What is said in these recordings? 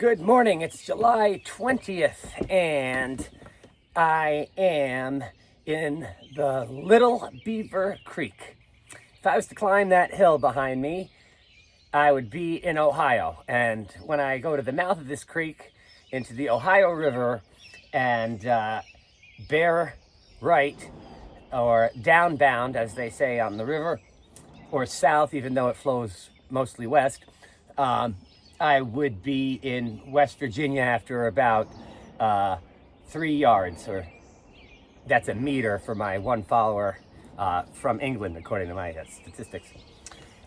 Good morning. It's July 20th, and I am in the Little Beaver Creek. If I was to climb that hill behind me, I would be in Ohio. And when I go to the mouth of this creek into the Ohio River and bear right, or downbound, as they say on the river, or south, even though it flows mostly west, I would be in West Virginia after about 3 yards, or that's a meter for my one follower from England, according to my statistics.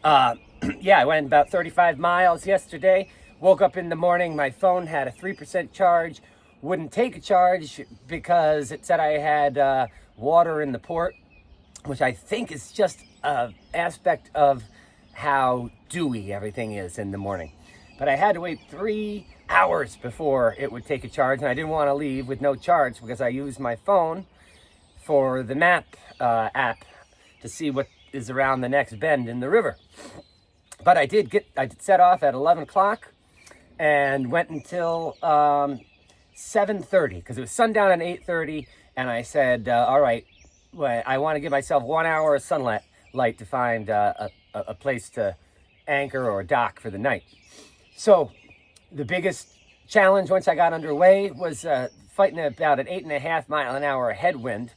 Yeah, I went about 35 miles yesterday. Woke up in the morning, my phone had a 3% charge. Wouldn't take a charge because it said I had water in the port, which I think is just an aspect of how dewy everything is in the morning. But I had to wait 3 hours before it would take a charge, and I didn't want to leave with no charge because I used my phone for the map app to see what is around the next bend in the river. But I did set off at 11 o'clock and went until 7:30 because it was sundown at 8:30, and I said, all right, well, I want to give myself 1 hour of sunlight to find a place to anchor or dock for the night. So the biggest challenge once I got underway was fighting about an 8.5 mile an hour headwind,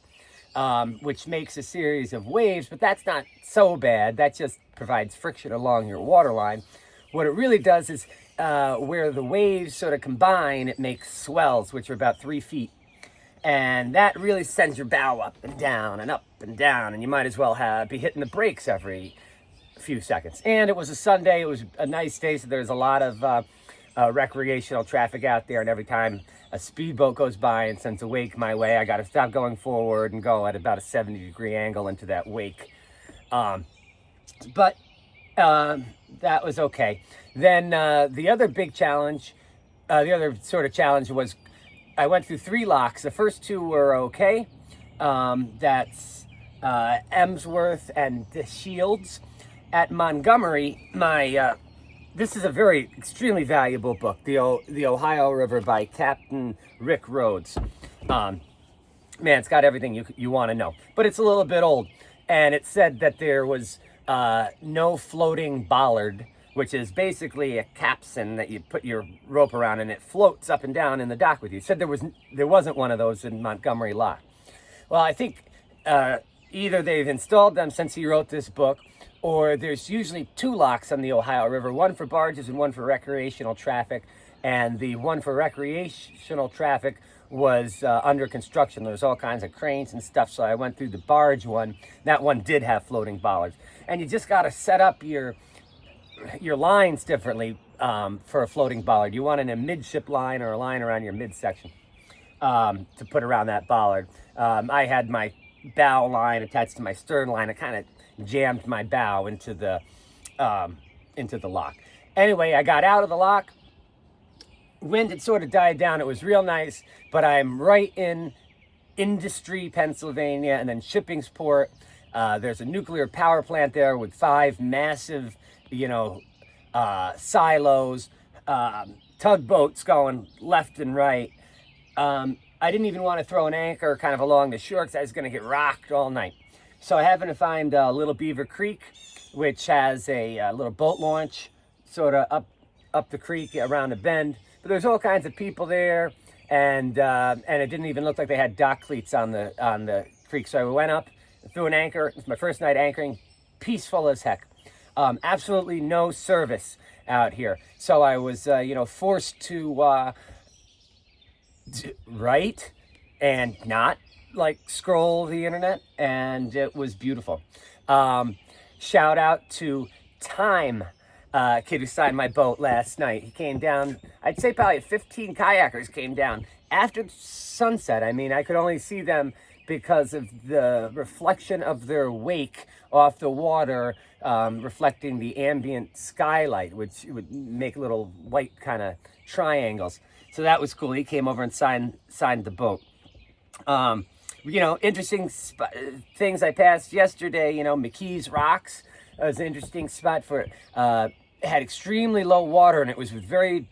which makes a series of waves, but that's not so bad. That just provides friction along your waterline. What it really does is where the waves sort of combine, it makes swells, which are about 3 feet. And that really sends your bow up and down and up and down, and you might as well be hitting the brakes every few seconds. And it was a Sunday. It was a nice day, so there's a lot of recreational traffic out there, and every time a speedboat goes by and sends a wake my way, I got to stop going forward and go at about a 70-degree angle into that wake. But that was okay. Then the other big challenge, the other sort of challenge was I went through 3 locks. The first 2 were okay. That's Emsworth and the Shields. At Montgomery, this is a very extremely valuable book, the Ohio River by Captain Rick Rhodes. Man, it's got everything you want to know, but it's a little bit old. And it said that there was no floating bollard, which is basically a capstan that you put your rope around and it floats up and down in the dock with you. It said there wasn't one of those in Montgomery Lock. Well, I think either they've installed them since he wrote this book, or there's usually 2 locks on the Ohio River, one for barges and one for recreational traffic. And the one for recreational traffic was under construction. There's all kinds of cranes and stuff, so I went through the barge one. That one did have floating bollards. And you just got to set up your lines differently for a floating bollard. You want a midship line or a line around your midsection to put around that bollard. I had my bow line attached to my stern line. I kind of jammed my bow into the lock. Anyway, I got out of the lock. Wind had sort of died down. It was real nice, but I'm right in Industry, Pennsylvania, and then Shippingsport. There's a nuclear power plant there with 5 massive, silos, tugboats going left and right. I didn't even want to throw an anchor kind of along the shore because I was going to get rocked all night. So I happened to find Little Beaver Creek, which has a little boat launch sort of up the creek around a bend. But there's all kinds of people there, and it didn't even look like they had dock cleats on the creek. So I went up, threw an anchor. It's my first night anchoring, peaceful as heck. Absolutely no service out here. So I was forced to write and not scroll the internet, and it was beautiful. Shout out to Time, kid who signed my boat last night. He came down, I'd say probably 15 kayakers came down after sunset. I mean, I could only see them because of the reflection of their wake off the water, reflecting the ambient skylight, which would make little white kind of triangles. So that was cool. He came over and signed the boat. Interesting things I passed yesterday. McKee's Rocks was an interesting spot for it. It had extremely low water, and it was with very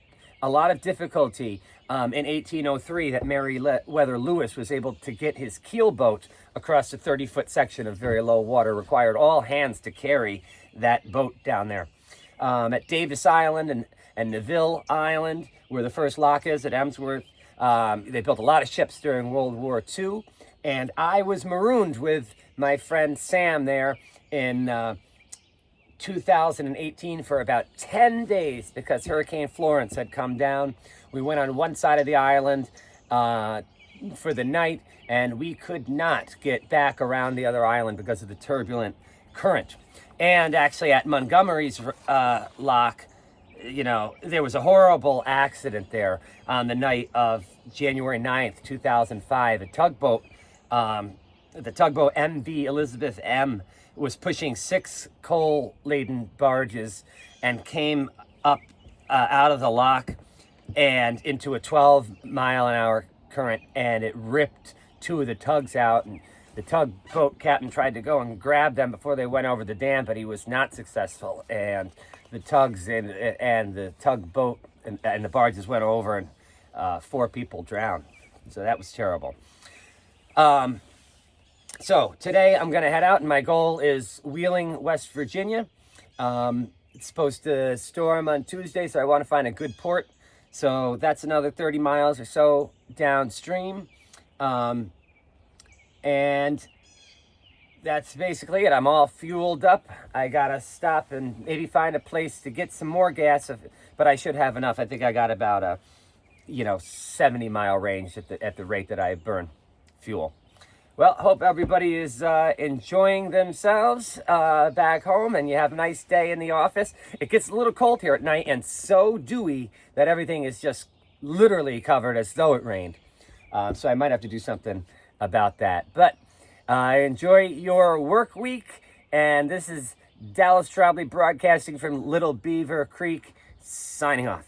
a lot of difficulty in 1803 that Meriwether Lewis was able to get his keel boat across a 30-foot section of very low water. Required all hands to carry that boat down there. At Davis Island and Neville Island, where the first lock is at Emsworth, they built a lot of ships during World War II. And I was marooned with my friend Sam there in 2018 for about 10 days because Hurricane Florence had come down. We went on one side of the island for the night, and we could not get back around the other island because of the turbulent current. And actually at Montgomery's lock, there was a horrible accident there on the night of January 9th, 2005. A tugboat, the tugboat MV Elizabeth M, was pushing 6 coal-laden barges and came up out of the lock and into a 12-mile-an-hour current, and it ripped 2 of the tugs out. And the tugboat captain tried to go and grab them before they went over the dam, but he was not successful. And the tugs and the tugboat and the barges went over, and 4 people drowned. So that was terrible. So today I'm going to head out, and my goal is Wheeling, West Virginia. It's supposed to storm on Tuesday, so I want to find a good port. So that's another 30 miles or so downstream. And that's basically it. I'm all fueled up. I got to stop and maybe find a place to get some more gas, but I should have enough. I think I got about a 70-mile range at the rate that I burn fuel. Well, hope everybody is enjoying themselves back home, and you have a nice day in the office. It gets a little cold here at night and so dewy that everything is just literally covered as though it rained. So I might have to do something about that. But enjoy your work week, and this is Dallas Trombley broadcasting from Little Beaver Creek, signing off.